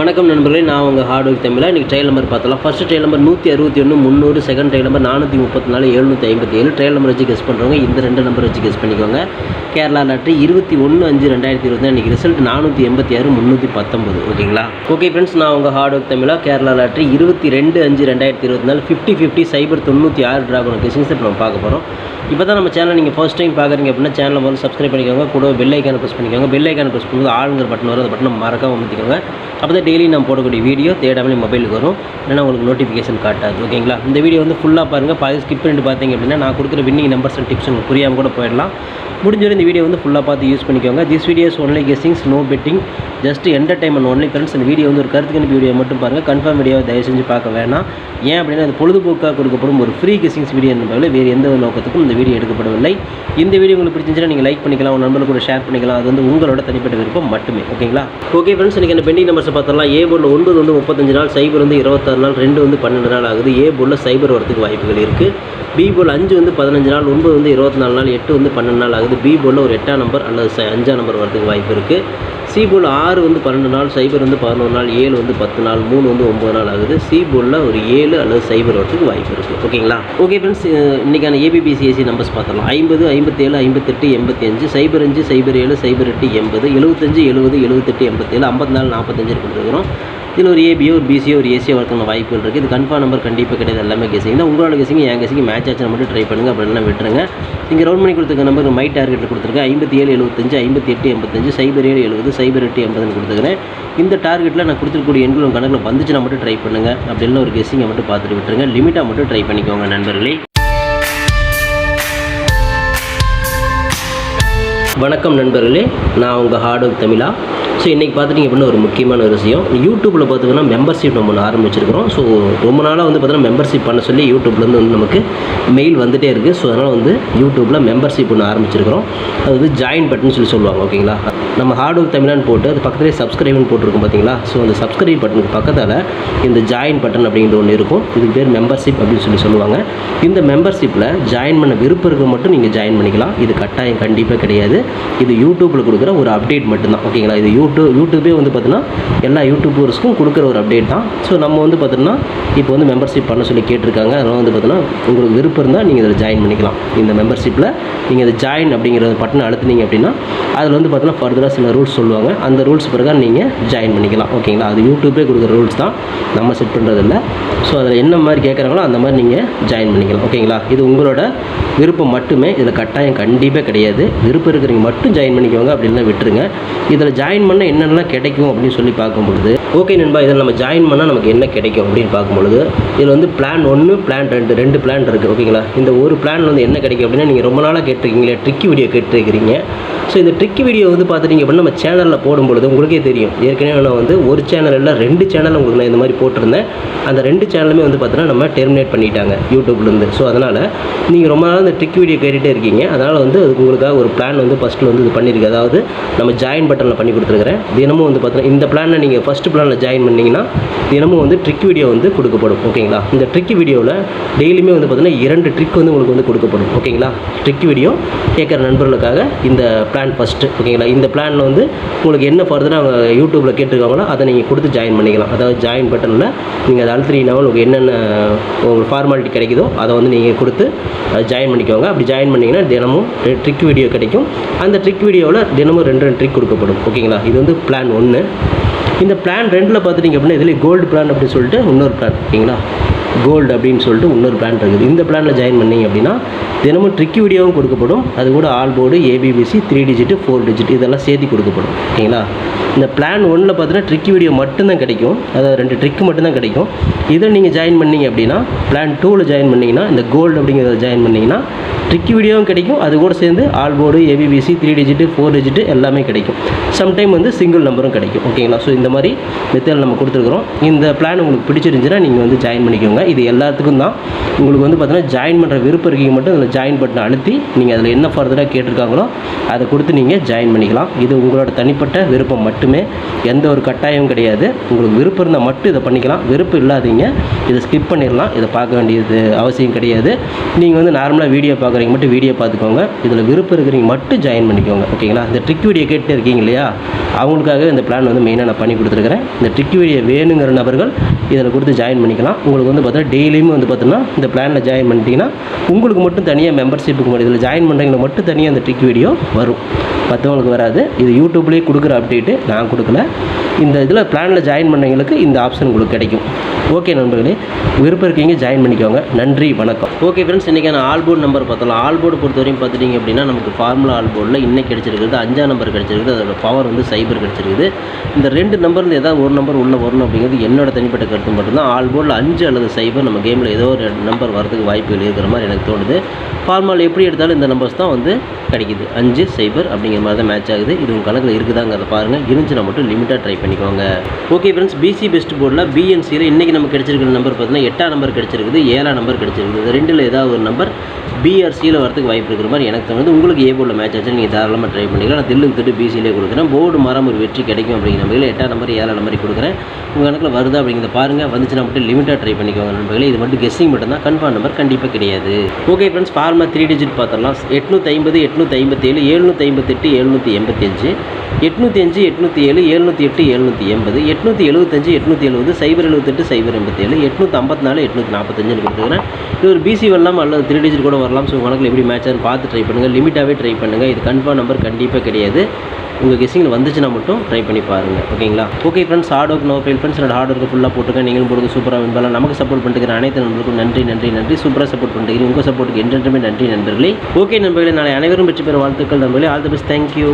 வணக்கம் நண்பர்களே, நான் உங்கள் ஹார்ட் ஒர்க் தமிழா. இன்றைக்கி ட்ரையல் நம்பர் பார்த்தலாம். First trial number 161 300, second trial number 434 757. Trial number வச்சு கெஸ் பண்ணுறவங்க இந்த ரெண்டு நம்பர் வச்சு கெஸ் பண்ணிக்கோங்க. கேரளா லாட்ரி 21/5/2020 இன்றைக்கி ரிசல்ட் 486 319. ஓகேங்களா? ஓகே ஃப்ரெண்ட்ஸ், நான் உங்கள் ஹார்ட் ஒர்க் தமிழா. Kerala lottery 22/5/2024 50/50 96 dragon guessing set நம்ம பார்க்க போகிறோம். இப்போ தான் நம்ம சேனல் நீங்கள் ஃபர்ஸ்ட் டைம் பார்க்குறீங்க அப்படின்னா சேனலை வந்து சப்ஸ்கிரைப் பண்ணிக்கோங்க. கூட பெல் ஐக்கானை ப்ரெஸ் பண்ணிக்கோங்க. பெல் ஐக்கானை ப்ரெஸ் பண்ணும்போது ஆளுங்கிற பட்டன் வரும். அந்த பட்டனை மறக்காமல் அமுத்திக்கோங்க. அப்போ தான் டெய்லி நம்ம போடக்கூடிய வீடியோ தேடாமலே மொபைலுக்கு வரும், இல்லைனா உங்களுக்கு நோட்டிஃபிகேஷன் காட்டாது. ஓகேங்களா? இந்த வீடியோ வந்து ஃபுல்லாக பாருங்கள். பாதி ஸ்கிப் பண்ணிட்டு பார்த்தீங்க அப்படின்னா நான் கொடுக்குற வின்னிங் நம்பர்ஸ் அண்ட் டிப்ஸ் உங்களுக்கு புரியாமல் கூட போயிடலாம். முடிஞ்சவரை இந்த வீடியோ வந்து ஃபுல்லாக பார்த்து யூஸ் பண்ணிக்கோங்க. This videos only guessings, no betting, just entertainment only. Friends, இந்த வீடியோ வந்து ஒரு கருத்துக்கு வீடியோ மட்டும் பாருங்கள். கன்ஃபார்ம் வீடியோவை தயவு செஞ்சு பார்க்க வேணாம். ஏன் அப்படின்னா அது பொழுதுபோக்காக கொடுக்கப்படும் ஒரு ஃப்ரீ கெஸ்ஸிங்ஸ் வீடியோ என்பதில் வேறு எந்த ஒரு நோக்கத்துக்கும் இந்த வீடியோ எடுக்கப்படவில்லை. இந்த வீடியோ உங்களுக்கு பிடிச்சிருந்துச்சுன்னா நீங்கள் லைக் பண்ணிக்கலாம், உங்கள் நண்பர்களுக்கு கூட ஷேர் பண்ணிக்கலாம். அது வந்து உங்களோட தனிப்பட்ட விருப்பம் மட்டுமே. ஓகேங்களா? ஓகே ஃப்ரெண்ட்ஸ், இன்றைக்கி அந்த பெண்டிங் நம்பர்ஸை பார்த்தலாம். ஏ போர்டில் 9 வந்து 35 நாள், சைபர் வந்து 26 நாள், 2 வந்து 12 நாள் ஆகுது. ஏ போர்டில் சைபர் வரதுக்கு வாய்ப்புகள் இருக்குது. பி போர்டில் 5 வந்து 15 நாள், 9 வந்து 24 நாள், 8 வந்து 12 நாள் ஆகுது. பி போர்டில் ஒரு 8ஆம் நம்பர் அல்லது 5ஆம் நம்பர் வரதுக்கு வாய்ப்பு இருக்குது. சி போர்டில் 6 வந்து 12 நாள், சைபர் வந்து 11 நாள், 7 வந்து 10 நாள், 3 வந்து 9 நாள் ஆகுது. சி போர்டில் ஒரு 7 அல்லது சைபர் வரதுக்கு வாய்ப்பு இருக்குது. ஓகேங்களா? ஓகே ஃப்ரெண்ட்ஸ், இன்றைக்கான ஏபிபிசிஎஸ்சி நம்பர்ஸ் பார்த்தலாம். 50 57 58 85, 05 07 08 80, 75 70 78 87, 54 45 கொடுத்துருக்குறோம். இதில் ஒரு ஏபியோ ஒரு பிசியோ ஒரு ஏசியோ வரதுக்கான வாய்ப்புகள் இருக்குது. இது கன்ஃபார்ம் நம்பர் கண்டிப்பாக கிடையாது. எல்லாமே கெஸிங் தான். உங்களோட கெஸிங் என் கெஸிங் மேட்ச் ஆச்சு மட்டும் ட்ரை பண்ணுங்கள். அப்படின்னா விட்டுருங்க. இங்கே ரவுண்ட் பண்ணி கொடுத்துருக்க நம்பர் மை டார்கெட்டில் கொடுத்துருக்கேன். 57 75 58 85, 07 70 08 80 கொடுத்துருக்கிறேன். இந்த டார்கெட்டில் நான் கொடுத்துருக்கூடிய எண்கள் உங்கள் கணக்கில் வந்துச்சுன்னா மட்டும் ட்ரை பண்ணுங்கள். அப்படி இல்லை ஒரு கெஸிங்கை மட்டும் பார்த்துட்டு விட்டுருங்க. லிமிட்டாக மட்டும் ட்ரை பண்ணிக்கோங்க நண்பர்களே. வணக்கம் நண்பர்களே, நான் உங்கள் ஹார்ட் ஒர்க் தமிழா. ஸோ இன்றைக்கி பார்த்துட்டிங்க அப்படின்னா ஒரு முக்கியமான ஒரு விஷயம். யூடியூப்பில் பார்த்திங்கன்னா மெம்பர்ஷிப் நம்ம ஒன்று ஆரம்பிச்சிருக்கிறோம். ஸோ ரொம்ப நாளாக வந்து பார்த்திங்கன்னா மெம்பர்ஷிப் பண்ண சொல்லி யூடியூப்லேருந்து வந்து நமக்கு மெயில் வந்துகிட்டே இருக்குது. ஸோ அதனால் வந்து யூடியூப்பில் மெம்பர்ஷிப் ஒன்று ஆரம்பிச்சிருக்கிறோம். அது வந்து ஜாயின் பட்டன் சொல்லுவாங்க. ஓகேங்களா? நம்ம ஹார்ட் ஒர்க் தமிழான்னு போட்டு அது பக்கத்துலேயே சப்ஸ்கிரைப்னு போட்டிருக்கோம் பார்த்தீங்களா? ஸோ அந்த சப்ஸ்கிரைப் பட்டனுக்கு பக்கத்தில் இந்த ஜாயின் பட்டன் அப்படிங்கிற ஒன்று இருக்கும். இதுக்கு பேர் மெம்பர்ஷிப் அப்படின்னு சொல்லுவாங்க. இந்த மெம்பர்ஷிப்பில் ஜாயின் பண்ண விருப்பம் இருக்க மட்டும் நீங்கள் ஜாயின் பண்ணிக்கலாம். இது கட்டாயம் கண்டிப்பாக கிடையாது. இது யூடியூப்பில் கொடுக்குற ஒரு அப்டேட் மட்டும்தான். ஓகேங்களா? இது யூடியூபே வந்து பார்த்தீங்கன்னா எல்லா யூடியூபர்ஸ்க்கும் கொடுக்குற ஒரு அப்டேட் தான். ஸோ நம்ம வந்து பார்த்தீங்கன்னா இப்போ வந்து மெம்பர்ஷிப் பண்ண சொல்லி கேட்டிருக்காங்க. அதனால் வந்து பார்த்தீங்கன்னா உங்களுக்கு விருப்பம் இருந்தால் நீங்கள் இதில் ஜாயின் பண்ணிக்கலாம். இந்த மெம்பர்ஷிப்பில் நீங்கள் இதை ஜாயின் அப்படிங்கிற பட்டனை அழுத்தினீங்க அப்படின்னா அதில் வந்து பார்த்தீங்கன்னா ஃபர்தராக சில ரூல்ஸ் சொல்லுவாங்க. அந்த ரூல்ஸ் பிறகு நீங்கள் ஜாயின் பண்ணிக்கலாம். ஓகேங்களா? அது யூடியூபே கொடுக்குற ரூல்ஸ் தான், நம்ம செட் பண்ணுறதில்ல. ஸோ அதில் என்ன மாதிரி கேட்குறாங்களோ அந்த மாதிரி நீங்கள் ஜாயின் பண்ணிக்கலாம். ஓகேங்களா? இது உங்களோட விருப்பம் மட்டுமே. இதில் கட்டாயம் கண்டிப்பாக கிடையாது. விருப்பம் இருக்கிறவங்க மட்டும் ஜாயின் பண்ணிக்கோங்க. அப்படின்னா விட்டுருங்க. இதில் ஜாயின் பண்ணால் என்னென்னலாம் கிடைக்கும் அப்படின்னு சொல்லி பார்க்கும்பொழுது, ஓகே நண்பா, இதில் நம்ம ஜாயின் பண்ணால் நமக்கு என்ன கிடைக்கும் அப்படின்னு பார்க்கும்பொழுது, இதில் வந்து பிளான் 1 பிளான் 2 2 பிளான் இருக்குது. ஓகேங்களா? இந்த ஒரு பிளான் வந்து என்ன கிடைக்கும் அப்படின்னா, நீங்கள் ரொம்ப நாளாக கேட்டிருக்கீங்களே ட்ரிக்கி வீடியோ கேட்டிருக்கிறீங்க. ஸோ இந்த ட்ரிக்கி வீடியோ வந்து பார்த்துட்டிங்க அப்படின்னா நம்ம சேனலில் போடும்பொழுது உங்களுக்கே தெரியும். ஏற்கனவே நான் வந்து ஒரு சேனல் இல்லை 2 சேனல் உங்களுக்கு நான் இந்த மாதிரி போட்டிருந்தேன். அந்த 2 சேனலுமே வந்து பார்த்தீங்கன்னா நம்ம டெர்மினேட் பண்ணிட்டாங்க யூடியூப்லேருந்து. ஸோ அதனால் நீங்கள் ரொம்ப நாள் இந்த ட்ரிக் வீடியோ கேட்டுகிட்டே இருக்கீங்க. அதனால் வந்து அதுக்கு உங்களுக்காக ஒரு பிளான் வந்து ஃபஸ்ட்டில் வந்து இது பண்ணியிருக்கு. அதாவது நம்ம ஜாயின் பட்டனில் பண்ணி கொடுத்துருக்குறேன். தினமும் வந்து பார்த்தீங்கன்னா இந்த பிளானை நீங்கள் ஃபஸ்ட்டு பிளானில் ஜாயின் பண்ணிங்கன்னா தினமும் வந்து ட்ரிக் வீடியோ வந்து கொடுக்கப்படும். ஓகேங்களா? இந்த ட்ரிக் வீடியோவில் டெய்லியுமே வந்து பார்த்தீங்கன்னா 2 ட்ரிக் வந்து உங்களுக்கு வந்து கொடுக்கப்படும். ஓகேங்களா? ட்ரிக் வீடியோ கேட்குற நண்பர்களுக்காக இந்த பிளான் ஃபஸ்ட்டு. ஓகேங்களா? இந்த பிளானில் வந்து உங்களுக்கு என்ன ஃபர்தராக அவங்க யூடியூப்பில் கேட்டிருக்காங்களோ அதை நீங்கள் கொடுத்து ஜாயின் பண்ணிக்கலாம். அதாவது ஜாயின் பட்டனில் நீங்கள் அதை அழுத்தினீங்கன்னா உங்களுக்கு என்னென்ன உங்களுக்கு ஃபார்மாலிட்டி கிடைக்குதோ அதை வந்து நீங்கள் கொடுத்து ஜாயின் பண்ணிக்கோங்க. அப்படி ஜாயின் பண்ணிங்கன்னா தினமும் ட்ரிக் வீடியோ கிடைக்கும். அந்த ட்ரிக் வீடியோவில் தினமும் 2 ட்ரிக் கொடுக்கப்படும். ஓகேங்களா? இது வந்து பிளான் 1. இந்த பிளான் 2ல் பார்த்துட்டிங்க அப்படின்னா இதில் கோல்டு பிளான் அப்படின்னு சொல்லிட்டு இன்னொரு பிளான். ஓகேங்களா? கோல்டு அப்படின்னு சொல்லிட்டு இன்னொரு பிளான் இருக்குது. இந்த பிளானில் ஜாயின் பண்ணிங்க அப்படின்னா தினமும் ட்ரிக்கி வீடியோவும் கொடுக்கப்படும். அது கூட all board, ABBC, 3 digit 4 digit இதெல்லாம் சேர்த்து கொடுக்கப்படும். ஓகேங்களா? இந்த பிளான் 1ல் பார்த்தீங்கன்னா ட்ரிக்கி வீடியோ மட்டும்தான் கிடைக்கும். அதாவது 2 ட்ரிக்கு மட்டும்தான் கிடைக்கும். இதில் நீங்கள் ஜாயின் பண்ணிங்க அப்படின்னா பிளான் 2ல் ஜாயின் பண்ணிங்கன்னா இந்த கோல்டு அப்படிங்கிறத ஜாயின் பண்ணிங்கன்னா ட்ரிக்கி வீடியோவும் கிடைக்கும். அது கூட சேர்ந்து all board, ABBC, 3 digit 4 digit எல்லாமே கிடைக்கும். சம்டைம் வந்து சிங்கிள் நம்பரும் கிடைக்கும். ஓகேங்களா? ஸோ இந்த மாதிரி மெத்தட் நம்ம கொடுத்துருக்குறோம். இந்த பிளான் உங்களுக்கு பிடிச்சிருந்துச்சுன்னா நீங்கள் வந்து ஜாயின் பண்ணிக்கோங்க. இது எல்லாத்துக்கும் தான். உங்களுக்கு வந்து பார்த்தீங்கன்னா ஜாயின் பண்ணுற விருப்பம் இருக்கீங்க மட்டும் அதில் ஜாயின் பட்டனை அழுத்தி நீங்கள் அதில் என்ன ஃபர்தராக கேட்டிருக்காங்களோ அதை கொடுத்து நீங்கள் ஜாயின் பண்ணிக்கலாம். இது உங்களோட தனிப்பட்ட விருப்பம் மட்டுமே. எந்த ஒரு கட்டாயமும் கிடையாது. உங்களுக்கு விருப்பம் இருந்தால் மட்டும் இதை பண்ணிக்கலாம். விருப்பம் இல்லாதீங்க இதை ஸ்கிப் பண்ணிடலாம். இதை பார்க்க வேண்டியது அவசியம் கிடையாது. நீங்கள் வந்து நார்மலாக வீடியோ பார்க்குறீங்க நாளைக்கு மட்டும் வீடியோ பார்த்துக்கோங்க. இதில் விருப்பம் இருக்கிறவங்க மட்டும் ஜாயின் பண்ணிக்கோங்க. ஓகேங்களா? இந்த ட்ரிக் வீடியோ கேட்டு இருக்கீங்க இல்லையா, அவங்களுக்காக இந்த பிளான் வந்து மெயினாக நான் பண்ணி கொடுத்துருக்கிறேன். இந்த ட்ரிக் வீடியோ வேணுங்கிற நபர்கள் இதில் கொடுத்து ஜாயின் பண்ணிக்கலாம். உங்களுக்கு வந்து பார்த்தீங்கன்னா டெய்லியுமே வந்து பார்த்தீங்கன்னா இந்த பிளானில் ஜாயின் பண்ணிட்டீங்கன்னா உங்களுக்கு மட்டும் தனியாக மெம்பர்ஷிப்புக்கு மட்டும் இதில் ஜாயின் பண்ணுறவங்களுக்கு மட்டும் தனியாக அந்த ட்ரிக் வீடியோ வரும், மற்றவங்களுக்கு வராது. இது யூடியூப்லேயே கொடுக்குற அப்டேட்டு, நான் கொடுக்கல. இந்த இதில் பிளானில் ஜாயின் பண்ணவங்களுக்கு இந்த ஆப்ஷன் உங்களுக்கு கிடைக்கும். ஓகே நண்பர்களே, விருப்பம் இருக்கீங்க ஜாயின் பண்ணிக்கோங்க. நன்றி, வணக்கம். ஓகே ஃப்ரெண்ட்ஸ், இன்றைக்கான ஆல்போர்டு நம்பர் பார்த்தலாம். ஆல்போர்டு பொறுத்தவரையும் பார்த்துட்டிங்க அப்படின்னா நமக்கு ஃபார்முலா ஆல்போர்டில் இன்றைக்கி கிடச்சிருக்குது 5ஆம் நம்பர் கிடச்சிருக்குது. அதோட பவர் வந்து சைபர் கிடச்சிருக்குது. இந்த 2 நம்பரில் ஏதாவது ஒரு நம்பர் உள்ளே வரணும் அப்படிங்கிறது என்னோட தனிப்பட்ட கருத்து மட்டும்தான். ஆல்போர்டில் 5 அல்லது சைபர் நம்ம கேமில் ஏதோ ஒரு நம்பர் வரதுக்கு வாய்ப்புகள் இருக்கிற மாதிரி எனக்கு தோணுது. ஃபார்முலா எப்படி எடுத்தாலும் இந்த நம்பர்ஸ் தான் வந்து கிடைக்குது. 5 சைபர் அப்படிங்கிற மாதிரி தான் மேட்ச் ஆகுது. இது உங்கள் கணக்கில் இருக்குதாங்கிறத பாருங்கள். இருந்துச்சுன்னா மட்டும் லிமிட்டாக ட்ரை பண்ணிக்கோங்க. ஓகே ஃப்ரெண்ட்ஸ், பிசி பெஸ்ட் போர்டில் பிஎன்சியில் இன்றைக்கி நம்ம கிடச்சிருக்கிற நம்பர் பார்த்தீங்கன்னா 8ஆம் நம்பர் கிடச்சிருக்குது, 7ஆம் நம்பர் கிடச்சிருக்குது. இது 2ல் ஏதாவது ஒரு நம்பர் பிஆர்சியில் வரதுக்கு வாய்ப்பு இருக்கிற மாதிரி எனக்கு தோணுது. உங்களுக்கு ஏ போர்டில் மேட்ச் ஆச்சு, நீங்கள் தாராளமாக ட்ரை பண்ணிக்கலாம். நான் தில்லுக்கு திட்டு பிசியிலே கொடுக்குறேன். போர்டு மாறாமல் ஒரு வெற்றி கிடைக்கும் அப்படிங்கிற நம்பர்கள் 8ஆம் நம்பர் 7ஆம் நம்பர் கொடுக்குறேன். உங்கள் கணக்கில் வருதா அப்படிங்கிறத பாருங்கள். வந்துச்சுன்னா மட்டும் லிமிட்டாக ட்ரை பண்ணிக்கோங்க நண்பர்களே. இது மட்டும் கெஸ்ஸிங் மட்டும் தான், கன்ஃபார்ம் நம்பர் கண்டிப்பாக கிடையாது. ஓகே ஃப்ரெண்ட்ஸ், ஃபார்முலா 3 டிஜிட் பார்த்தரலாம். 850 857 758 785 805 807 708 780 875 870 078 087 854 845 கொடுத்துக்கிறேன். இது ஒரு பிசி வரலாம் அல்லது 3 டிஜிட் கூட வரலாம். ஸோ கணக்கில் எப்படி மேட்ச் ஆகுன்னு பார்த்து ட்ரை பண்ணுங்கள். லிமிட்டாகவே ட்ரை பண்ணுங்கள். இது கன்ஃபார்ம் நம்பர் கண்டிப்பாக கிடையாது. உங்கள் கெஸ்ஸிங்கில் வந்துச்சுன்னா மட்டும் ட்ரை பண்ணி பாருங்கள். ஓகேங்களா? Okay friends, hard work no fail friends. என்னோட ஹார்ட் ஒர்க்கு ஃபுல்லாக போட்டுருக்கேன். நீங்களும் போடுறது சூப்பராக வின் பண்ணலாம். நமக்கு சப்போர்ட் பண்ணிட்டு அனைத்து நண்பர்களுக்கும் நன்றி நன்றி நன்றி. சூப்பராக சப்போர்ட் பண்ணிட்டு உங்கள் சப்போர்ட்டுக்கு என்றென்றுமே நன்றி நண்பர்களே. ஓகே நண்பர்களே, நாளை அனைவரும் வெற்றி பெற வாழ்த்துக்கள் நண்பர்களே. All the best. தேங்க்யூ.